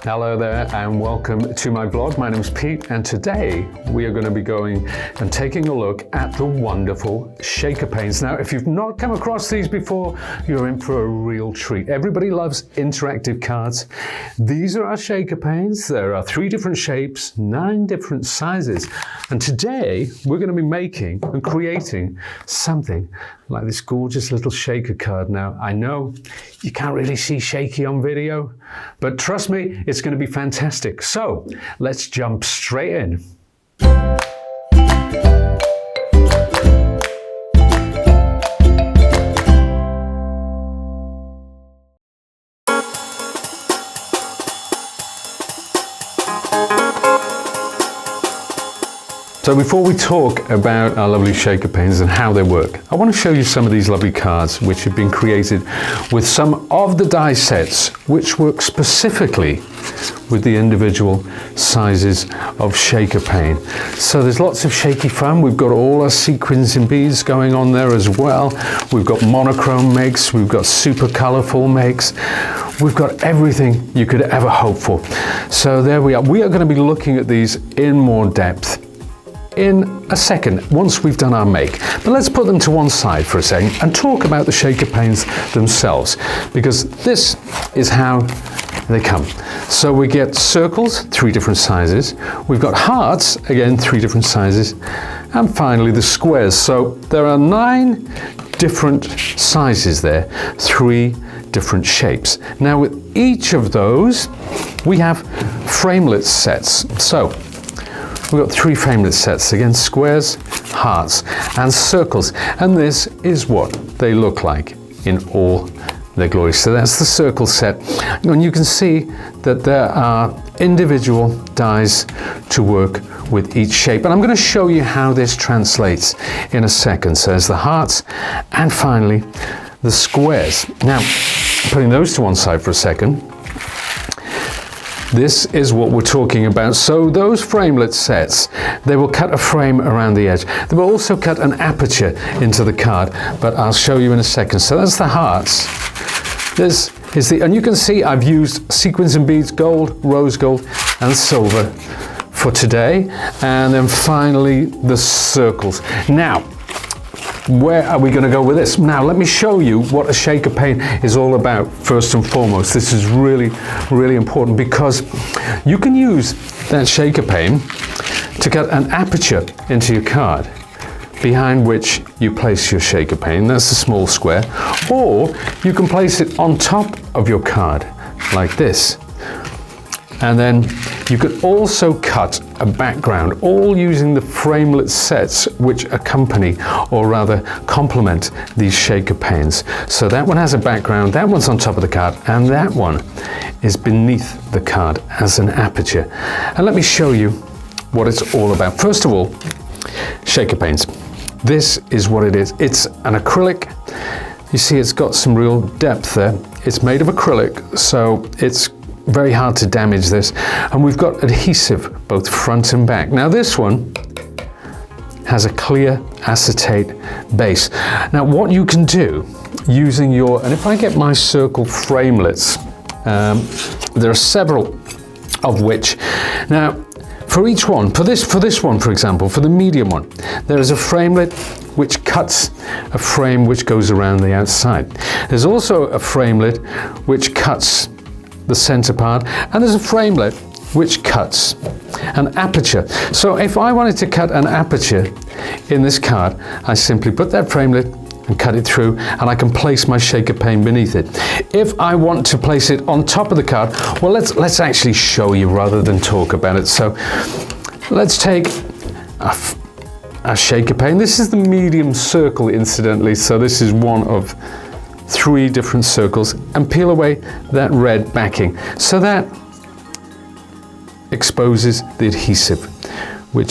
Hello there and welcome to my blog. My name is Pete and today we are going to be going and taking a look at the wonderful shaker panes. Now, if you've not come across these before, you're in for a real treat. Everybody loves interactive cards. These are our shaker panes. There are 3 different shapes, 9 different sizes. And today we're going to be making and creating something like this gorgeous little shaker card. Now, I know you can't really see shaky on video, but trust me, it's going to be fantastic. So let's jump straight in. So before we talk about our lovely shaker panes and how they work, I want to show you some of these lovely cards which have been created with some of the die sets which work specifically with the individual sizes of shaker pane. So there's lots of shaky fun. We've got all our sequins and beads going on there as well. We've got monochrome makes, we've got super colorful makes. We've got everything you could ever hope for. So there we are. We are going to be looking at these in more depth in a second, once we've done our make. But let's put them to one side for a second and talk about the shaker panes themselves, because this is how they come. So we get circles, 3 different sizes. We've got hearts, again, 3 different sizes. And finally the squares. So there are 9 different sizes there, 3 different shapes. Now with each of those, we have framelits sets. So we've got 3 framelit sets, again, squares, hearts, and circles. And this is what they look like in all their glory. So that's the circle set. And you can see that there are individual dies to work with each shape. And I'm going to show you how this translates in a second. So there's the hearts, and finally, the squares. Now, putting those to one side for a second, this is what we're talking about. So those framelit sets, they will cut a frame around the edge. They will also cut an aperture into the card, but I'll show you in a second. So that's the hearts. This is the, and you can see I've used sequins and beads, gold, rose gold, and silver for today. And then finally the circles. Now, where are we going to go with this? Now, let me show you what a shaker pane is all about first and foremost. This is really, really important because you can use that shaker pane to cut an aperture into your card behind which you place your shaker pane. That's a small square. Or you can place it on top of your card like this. And then you could also cut a background, all using the framelit sets which accompany, or rather complement, these shaker panes. So that one has a background, that one's on top of the card, and that one is beneath the card as an aperture. And let me show you what it's all about. First of all, shaker panes. This is what it is. It's an acrylic. You see it's got some real depth there. It's made of acrylic, so it's very hard to damage this, and we've got adhesive both front and back. Now this one has a clear acetate base. Now what you can do using your, and if I get my circle framelits, there are several of which. Now for each one, for this one for example, for the medium one, there is a framelit which cuts a frame which goes around the outside. There's also a framelit which cuts the center part, and there's a framelit which cuts an aperture. So if I wanted to cut an aperture in this card, I simply put that framelit and cut it through, and I can place my shaker pane beneath it. If I want to place it on top of the card, well, let's actually show you rather than talk about it. So let's take a shaker pane. This is the medium circle, incidentally, so this is one of 3 different circles, and peel away that red backing. So that exposes the adhesive, which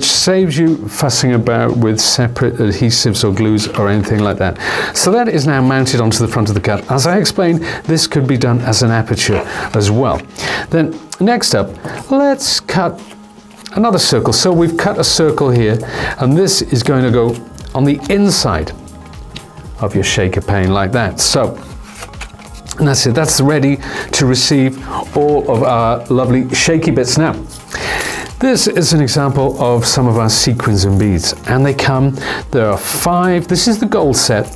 saves you fussing about with separate adhesives or glues or anything like that. So that is now mounted onto the front of the card. As I explained, this could be done as an aperture as well. Then next up, let's cut another circle. So we've cut a circle here, and this is going to go on the inside of your shaker pane like that. So And that's it, that's ready to receive all of our lovely shaky bits. Now, this is an example of some of our sequins and beads, and there are 5, this is the gold set,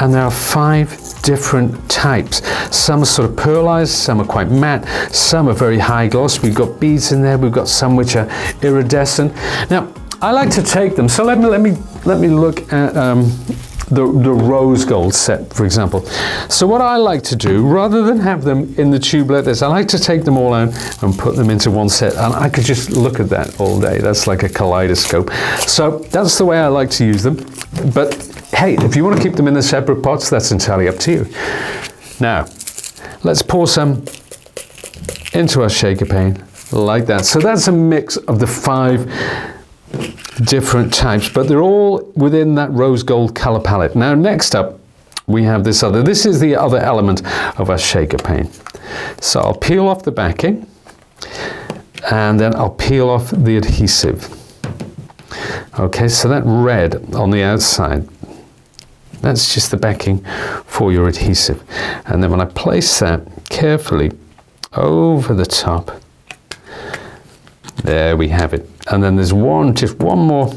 and there are 5 different types. Some are sort of pearlized, some are quite matte, some are very high gloss. We've got beads in there, we've got some which are iridescent. Now, I like to take them, so let me look at the rose gold set, for example. So what I like to do, rather than have them in the tube like this, I like to take them all out and put them into one set, and I could just look at that all day. That's like a kaleidoscope. So that's the way I like to use them. But hey, if you want to keep them in the separate pots, that's entirely up to you. Now, let's pour some into our shaker pane like that. So that's a mix of the 5 different types, but they're all within that rose gold color palette. Now, next up, we have this is the other element of our shaker pane. So I'll peel off the backing, and then I'll peel off the adhesive. Okay, so that red on the outside, that's just the backing for your adhesive. And then when I place that carefully over the top, there we have it. And then there's just one more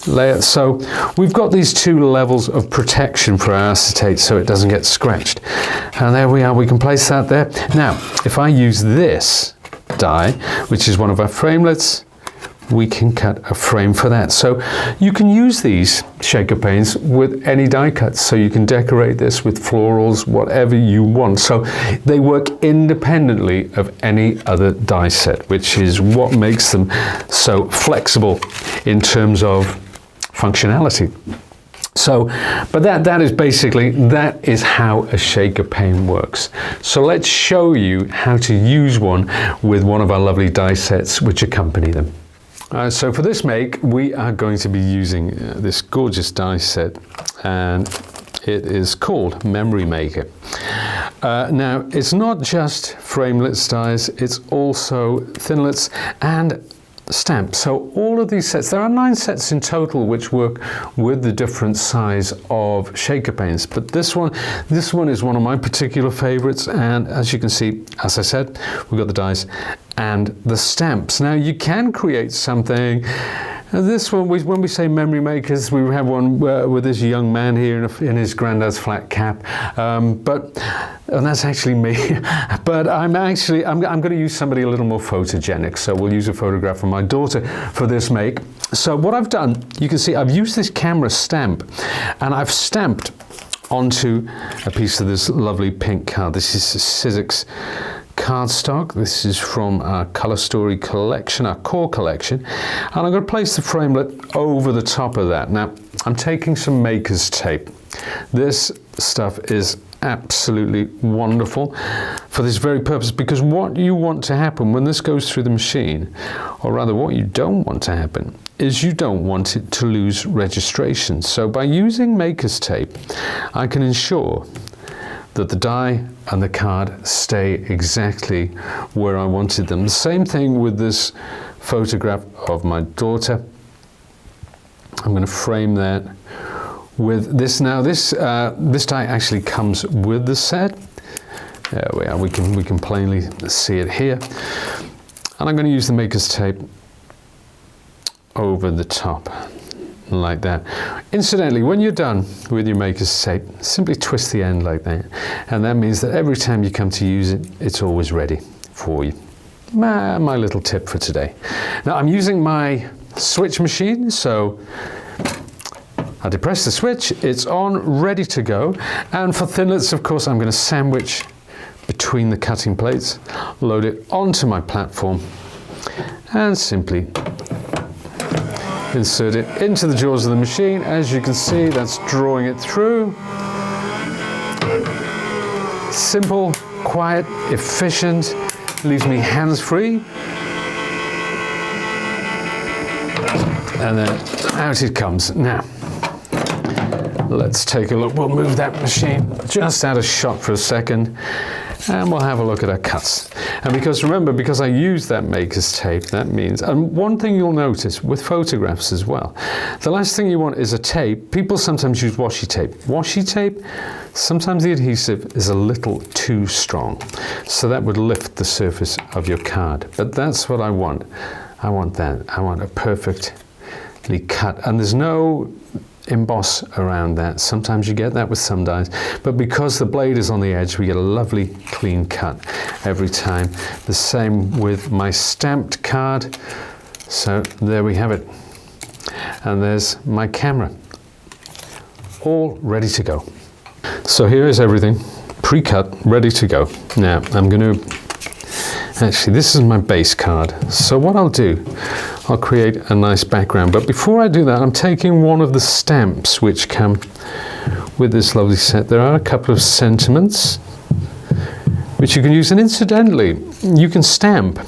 layer. So we've got these 2 levels of protection for our acetate so it doesn't get scratched. And there we are, we can place that there. Now, if I use this die, which is one of our framelits, we can cut a frame for that. So you can use these shaker panes with any die cuts. So you can decorate this with florals, whatever you want. So they work independently of any other die set, which is what makes them so flexible in terms of functionality. So, but that is how a shaker pane works. So let's show you how to use one with one of our lovely die sets which accompany them. So for this make, we are going to be using this gorgeous die set, and it is called Memory Maker. Now, it's not just Framelits dies, it's also thinlits and stamps. So all of these sets, there are 9 sets in total which work with the different size of shaker panes, but this one is one of my particular favorites. And as you can see, as I said, we've got the dies and the stamps. Now you can create something. This one, when we say memory makers, we have one with this young man here in his granddad's flat cap, and that's actually me. But I'm going to use somebody a little more photogenic. So we'll use a photograph of my daughter for this make. So what I've done, you can see I've used this camera stamp, and I've stamped onto a piece of this lovely pink card. This is Sizzix cardstock. This is from our Color Story collection, our core collection, and I'm going to place the framelit over the top of that. Now, I'm taking some maker's tape. This stuff is absolutely wonderful for this very purpose, because what you want to happen when this goes through the machine, or rather what you don't want to happen, is you don't want it to lose registration. So by using maker's tape, I can ensure that the die and the card stay exactly where I wanted them. The same thing with this photograph of my daughter. I'm going to frame that with this. Now this die actually comes with the set. There we are, we can plainly see it here. And I'm going to use the maker's tape over the top, like that. Incidentally, when you're done with your maker's tape, simply twist the end like that, and that means that every time you come to use it, it's always ready for you. My little tip for today. Now, I'm using my switch machine, so I depress the switch, it's on, ready to go. And for thinlits, of course, I'm going to sandwich between the cutting plates, load it onto my platform, and simply insert it into the jaws of the machine. As you can see, that's drawing it through. Simple, quiet, efficient, leaves me hands-free. And then out it comes. Now, let's take a look. We'll move that machine just out of shot for a second. and we'll have a look at our cuts. And because remember, because I used that maker's tape, that means, and one thing you'll notice with photographs as well, the last thing you want is a tape. People sometimes use washi tape. Washi tape, sometimes the adhesive is a little too strong, so that would lift the surface of your card. But that's what I want. I want that. I want a perfectly cut, and there's no emboss around that. Sometimes you get that with some dies, but because the blade is on the edge, we get a lovely clean cut every time. The same with my stamped card. So there we have it. And there's my camera, all ready to go. So here is everything pre-cut, ready to go. Now I'm going to, actually this is my base card. So what I'll do, I'll create a nice background. But before I do that, I'm taking one of the stamps which come with this lovely set. There are a couple of sentiments which you can use. And incidentally, you can stamp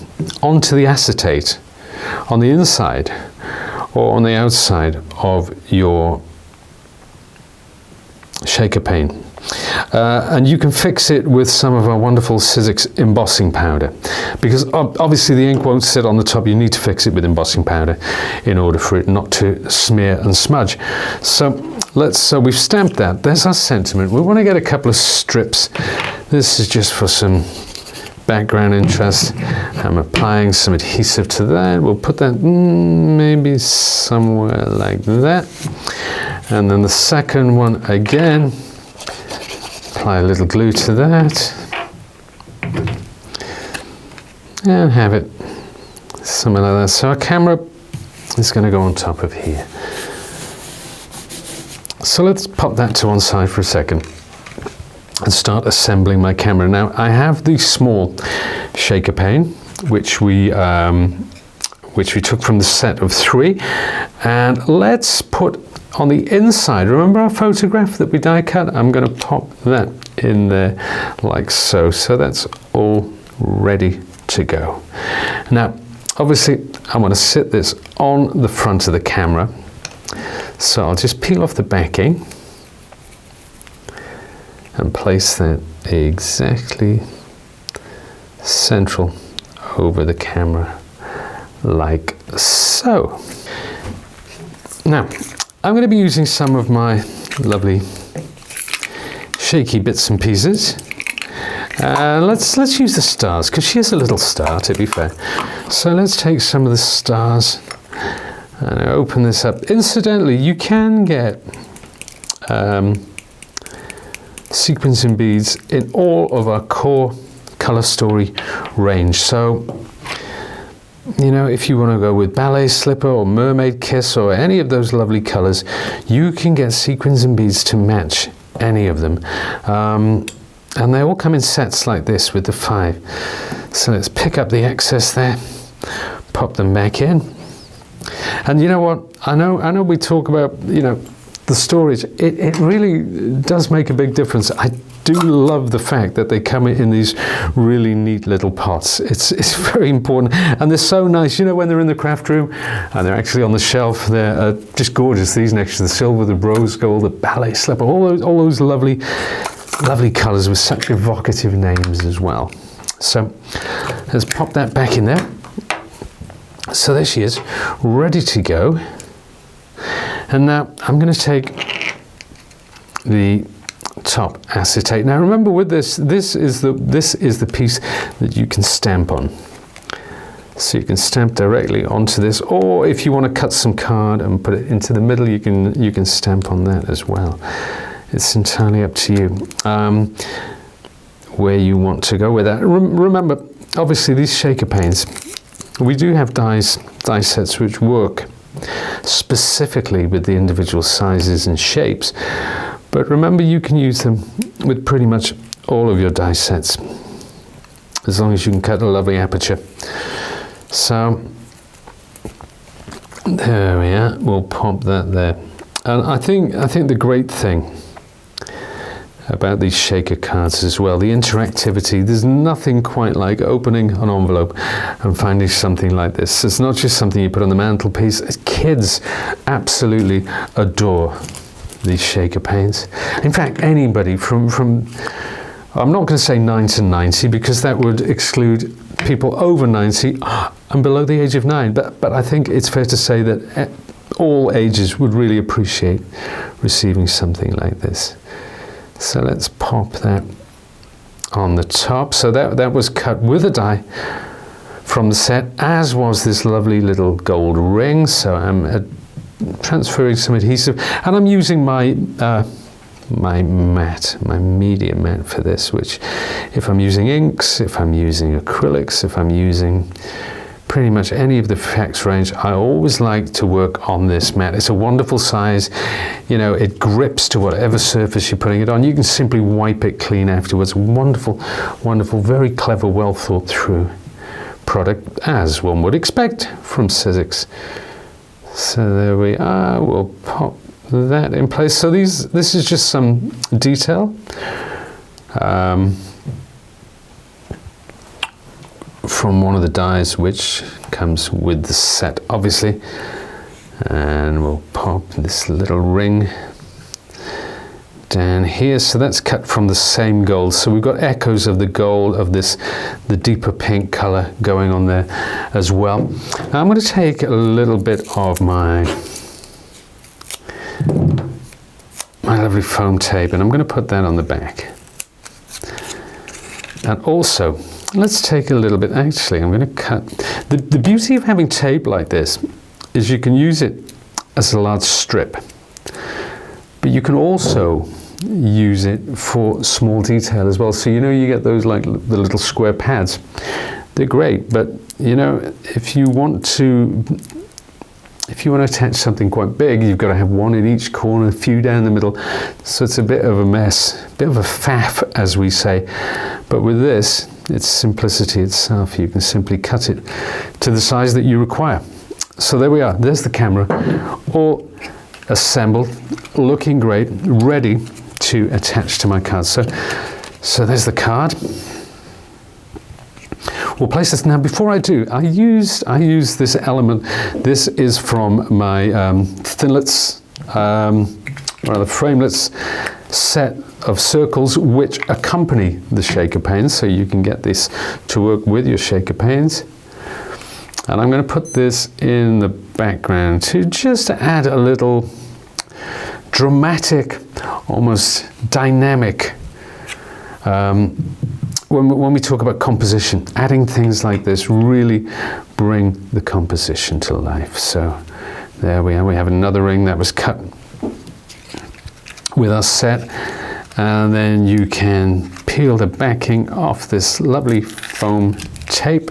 onto the acetate on the inside or on the outside of your shaker pane. And you can fix it with some of our wonderful Sizzix embossing powder, because obviously the ink won't sit on the top. You need to fix it with embossing powder in order for it not to smear and smudge. So we've stamped that. There's our sentiment. We want to get a couple of strips. This is just for some background interest. I'm applying some adhesive to that. We'll put that maybe somewhere like that. And then the second one again. Apply a little glue to that and have it something like that. So our camera is going to go on top of here. So let's pop that to one side for a second and start assembling my camera. Now I have the small shaker pane which we took from the set of 3, and let's put on the inside, remember our photograph that we die cut? I'm going to pop that in there like so. So that's all ready to go. Now, obviously, I want to sit this on the front of the camera. So I'll just peel off the backing and place that exactly central over the camera like so. Now, I'm going to be using some of my lovely shaky bits and pieces. Let's use the stars, because she is a little star, to be fair. So let's take some of the stars and open this up. Incidentally, you can get sequins and beads in all of our core color story range. So you know, if you want to go with ballet slipper or mermaid kiss or any of those lovely colors, you can get sequins and beads to match any of them. And they all come in sets like this with the 5. So let's pick up the excess there, pop them back in. And you know what? I know we talk about, you know, the storage. It really does make a big difference. I do love the fact that they come in these really neat little pots. It's very important, and they're so nice. You know, when they're in the craft room and they're actually on the shelf, they're just gorgeous. These next to the silver, the rose gold, the ballet slipper, all those lovely colors with such evocative names as well. So let's pop that back in there. So there she is, ready to go. And now I'm going to take the top acetate. Now remember, with this is the piece that you can stamp on. So you can stamp directly onto this, or if you want to cut some card and put it into the middle, you can stamp on that as well. It's entirely up to you where you want to go with that. Remember, obviously these shaker panes, we do have die sets which work specifically with the individual sizes and shapes, but remember, you can use them with pretty much all of your die sets as long as you can cut a lovely aperture. So there we are, we'll pop that there. And I think the great thing about these shaker cards as well, the interactivity, there's nothing quite like opening an envelope and finding something like this. It's not just something you put on the mantelpiece. Kids absolutely adore these shaker panes. In fact, anybody from I'm not going to say 9 to 90 because that would exclude people over 90 and below the age of 9. But I think it's fair to say that all ages would really appreciate receiving something like this. So let's pop that on the top. So that was cut with a die from the set, as was this lovely little gold ring. So I'm transferring some adhesive, and I'm using my my media mat for this, which if I'm using inks, if I'm using acrylics, if I'm using pretty much any of the effects range, I always like to work on this mat. It's a wonderful size, you know, it grips to whatever surface you're putting it on. You can simply wipe it clean afterwards. Wonderful, wonderful, very clever, well thought through product, as one would expect from Sizzix. So there we are, we'll pop that in place. So this is just some detail from one of the dies which comes with the set, obviously. And we'll pop this little ring down here. So that's cut from the same gold. So we've got echoes of the gold of this, the deeper pink color going on there as well. Now I'm going to take a little bit of my lovely foam tape, and I'm going to put that on the back. And also, let's take a little bit, actually, I'm going to cut. The beauty of having tape like this is you can use it as a large strip, but you can also use it for small detail as well. So, you know, you get those like the little square pads. They're great, but, you know, if you want to attach something quite big, you've got to have one in each corner, a few down the middle. So it's a bit of a mess, a bit of a faff, as we say. But with this, it's simplicity itself. You can simply cut it to the size that you require. So there we are. There's the camera, all assembled, looking great, ready to attach to my card. So there's the card. We'll place this now. Before I do, I use this element. This is from my Thinlits, the Framelits set of circles which accompany the shaker panes, so you can get this to work with your shaker panes. And I'm going to put this in the background to just add a little dramatic, almost dynamic. When we talk about composition, adding things like this really bring the composition to life. So there we are. We have another ring that was cut with our set. And then you can peel the backing off this lovely foam tape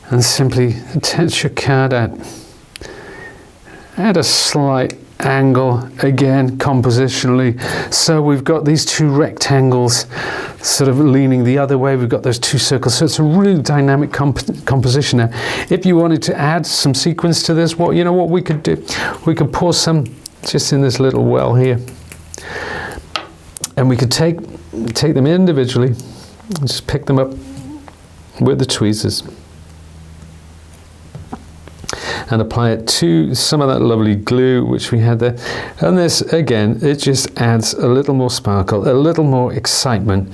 and simply attach your card at a slight angle, again compositionally. So we've got these two rectangles sort of leaning the other way. We've got those two circles, so it's a really dynamic composition. Now if you wanted to add some sequence to this, what we could do, we could pour some just in this little well here, and we could take them individually and just pick them up with the tweezers and apply it to some of that lovely glue which we had there. And this, again, it just adds a little more sparkle, a little more excitement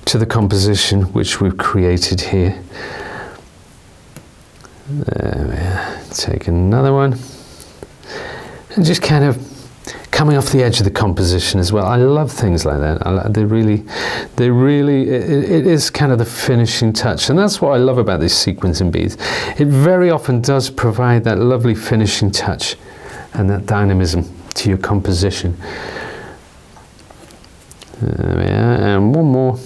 to the composition which we've created here. There we are. Take another one. And just kind of coming off the edge of the composition as well. I love things like that. They really, it is kind of the finishing touch. And that's what I love about these sequencing beads. It very often does provide that lovely finishing touch and that dynamism to your composition. There we are, and one more.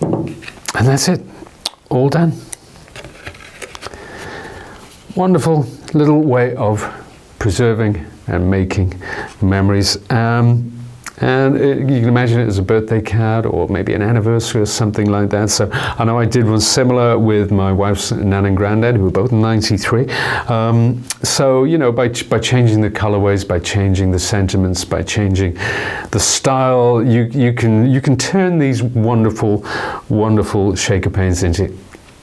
And that's it, all done. Wonderful little way of preserving and making memories. And you can imagine it as a birthday card or maybe an anniversary or something like that. So I know I did one similar with my wife's nan and granddad, who were both 93. So, you know, by changing the colorways, by changing the sentiments, by changing the style, you can turn these wonderful, wonderful shaker panes into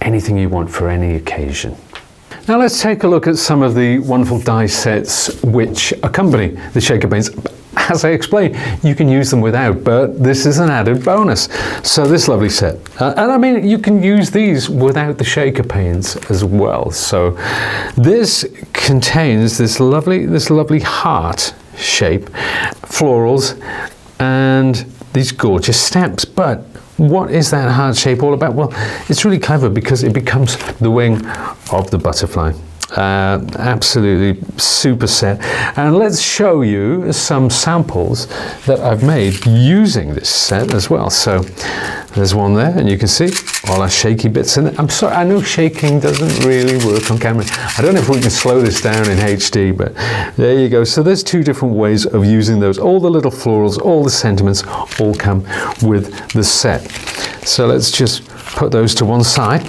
anything you want for any occasion. Now let's take a look at some of the wonderful die sets which accompany the shaker paints. As I explained, you can use them without, but this is an added bonus. So this lovely set, and I mean, you can use these without the shaker paints as well. So this contains this lovely heart shape, florals, and these gorgeous stamps. But what is that heart shape all about? Well, it's really clever because it becomes the wing of the butterfly. Absolutely super set, and let's show you some samples that I've made using this set as well. So there's one there, and you can see all our shaky bits in it. I'm sorry, I know shaking doesn't really work on camera. I don't know if we can slow this down in HD, but there you go. So there's two different ways of using those. All the little florals, all the sentiments all come with the set. So let's just put those to one side.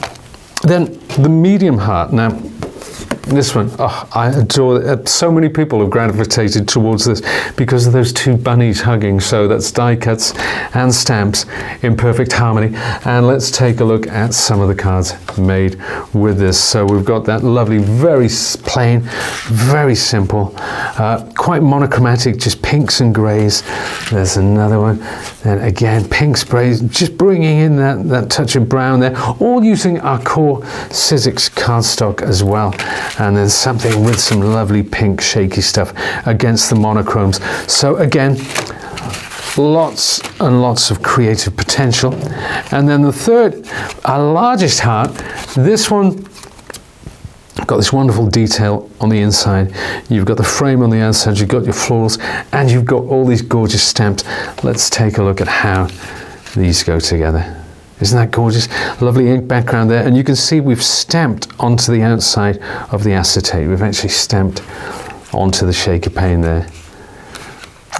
Then the medium heart. Now, this one, oh, I adore it. So many people have gravitated towards this because of those two bunnies hugging. So that's die cuts and stamps in perfect harmony. And let's take a look at some of the cards made with this. So we've got that lovely, very plain, very simple, quite monochromatic, just pinks and greys. There's another one. Then again, pink sprays, just bringing in that touch of brown there, all using our core Sizzix cardstock as well. And then something with some lovely pink shaky stuff against the monochromes. So again, lots and lots of creative potential. And then the third, our largest heart, this one got this wonderful detail on the inside. You've got the frame on the outside, you've got your florals, and you've got all these gorgeous stamps. Let's take a look at how these go together. Isn't that gorgeous? Lovely ink background there, and you can see we've stamped onto the outside of the acetate. We've actually stamped onto the shaker pane there.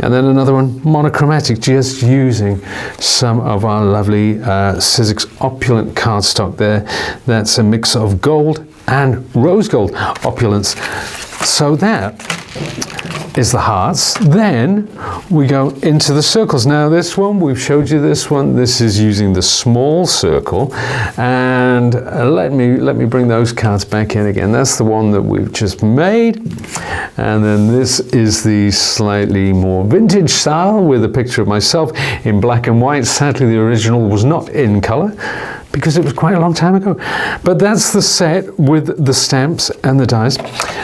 And then another one, monochromatic, just using some of our lovely Sizzix opulent cardstock there. That's a mix of gold and rose gold opulence. So that is the hearts. Then we go into the circles. Now this one, we've showed you this one. This is using the small circle, and let me bring those cards back in again. That's the one that we've just made, and then this is the slightly more vintage style with a picture of myself in black and white. Sadly, the original was not in color because it was quite a long time ago. But that's the set with the stamps and the dies.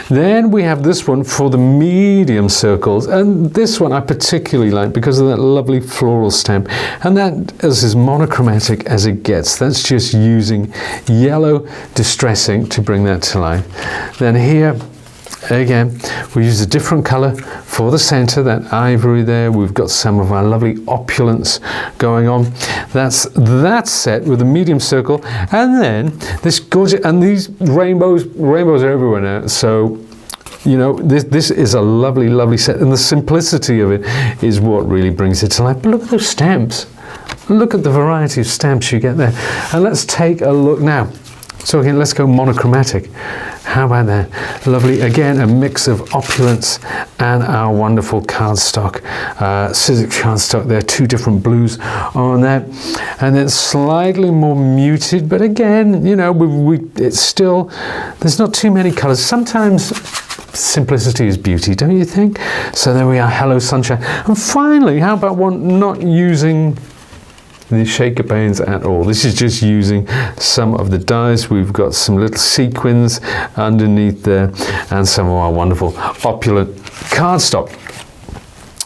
Then we have this one for the medium circles, and this one I particularly like because of that lovely floral stamp, and that is as monochromatic as it gets. That's just using yellow distressing to bring that to life. Then here again, we use a different color for the center, that ivory there. We've got some of our lovely opulence going on. That's that set with a medium circle, and then this gorgeous, and these rainbows are everywhere now. So, you know, this is a lovely, lovely set, and the simplicity of it is what really brings it to life. But look at those stamps. Look at the variety of stamps you get there. And let's take a look now. So again, let's go monochromatic. How about that? Lovely, again, a mix of opulence and our wonderful cardstock, Sizzix cardstock there, two different blues on there. And then slightly more muted, but again, you know, it's still, there's not too many colors. Sometimes simplicity is beauty, don't you think? So there we are, Hello Sunshine. And finally, how about one not using the shaker panes at all? This is just using some of the dies. We've got some little sequins underneath there and some of our wonderful opulent cardstock.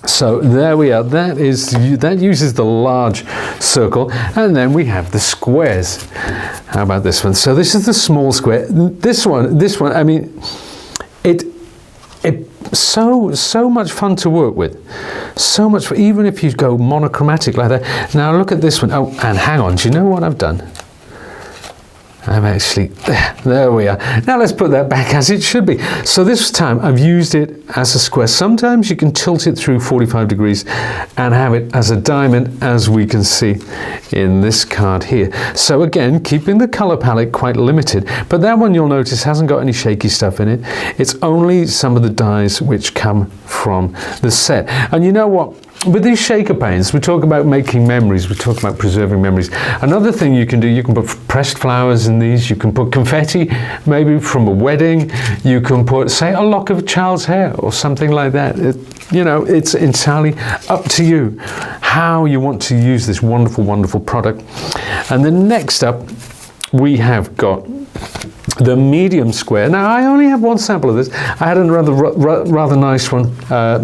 So there we are. That uses the large circle, and then we have the squares. How about this one? So this is the small square. This one, I mean, it's so much fun to work with. So much, even if you go monochromatic like that. Now look at this one. Oh, and hang on, do you know what I've done? I'm actually, there we are. Now let's put that back as it should be. So this time I've used it as a square. Sometimes you can tilt it through 45 degrees and have it as a diamond, as we can see in this card here. So again, keeping the color palette quite limited, but that one you'll notice hasn't got any shaky stuff in it. It's only some of the dies which come from the set. And you know what? with these shaker paints, we talk about making memories, we talk about preserving memories. Another thing you can do, you can put pressed flowers in these, you can put confetti, maybe from a wedding, you can put, say, a lock of a child's hair or something like that. You know, it's entirely up to you how you want to use this wonderful, wonderful product. And then next up, we have got the medium square. Now, I only have one sample of this. I had a rather nice one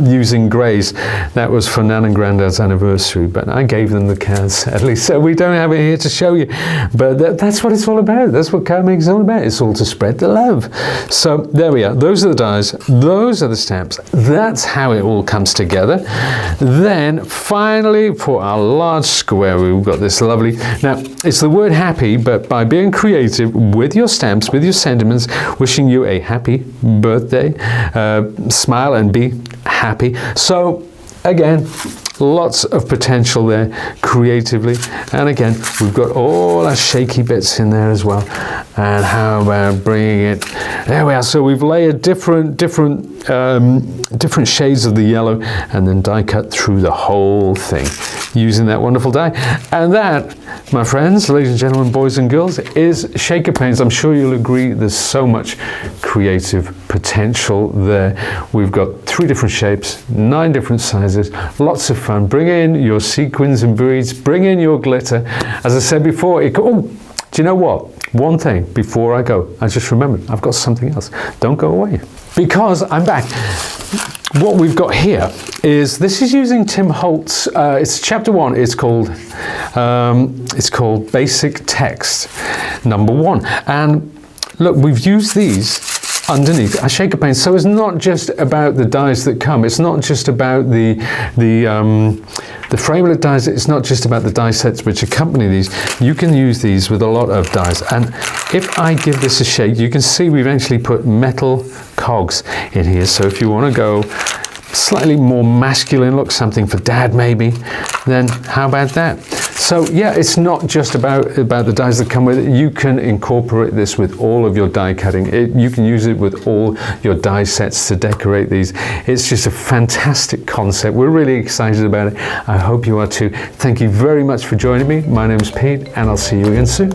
using greys. That was for Nan and Grandad's anniversary, but I gave them the cards at least, so we don't have it here to show you. But that's what it's all about. That's what card making is all about. It's all to spread the love. So there we are. Those are the dies. Those are the stamps. That's how it all comes together. Then finally, for our large square, we've got this lovely. Now, it's the word happy, but by being creative with your stamps, with your sentiments, wishing you a happy birthday, smile and be happy. So again, lots of potential there creatively. And again, we've got all our shaky bits in there as well. And how about bringing it, there we are. So we've layered different shades of the yellow and then die cut through the whole thing using that wonderful die. And that, my friends, ladies and gentlemen, boys and girls, is shaker paints. I'm sure you'll agree there's so much creative potential there. We've got 3 different shapes, 9 different sizes, lots of fun. Bring in your sequins and beads, bring in your glitter. As I said before, do you know what? One thing before I go, I just remembered, I've got something else. Don't go away, because I'm back. What we've got here is, this is using Tim Holtz. It's chapter 1. It's called Basic Text, number 1. And look, we've used these underneath our shaker paints. So it's not just about the dies that come. It's not just about the Framelit dies. It's not just about the die sets which accompany these. You can use these with a lot of dies. And if I give this a shake, you can see we've actually put metal cogs in here. So if you want to go slightly more masculine look, something for dad maybe, then how about that? So yeah, it's not just about the dies that come with it. You can incorporate this with all of your die cutting. You can use it with all your die sets to decorate these. It's just a fantastic concept. We're really excited about it. I hope you are too. Thank you very much for joining me. My name's Pete, and I'll see you again soon.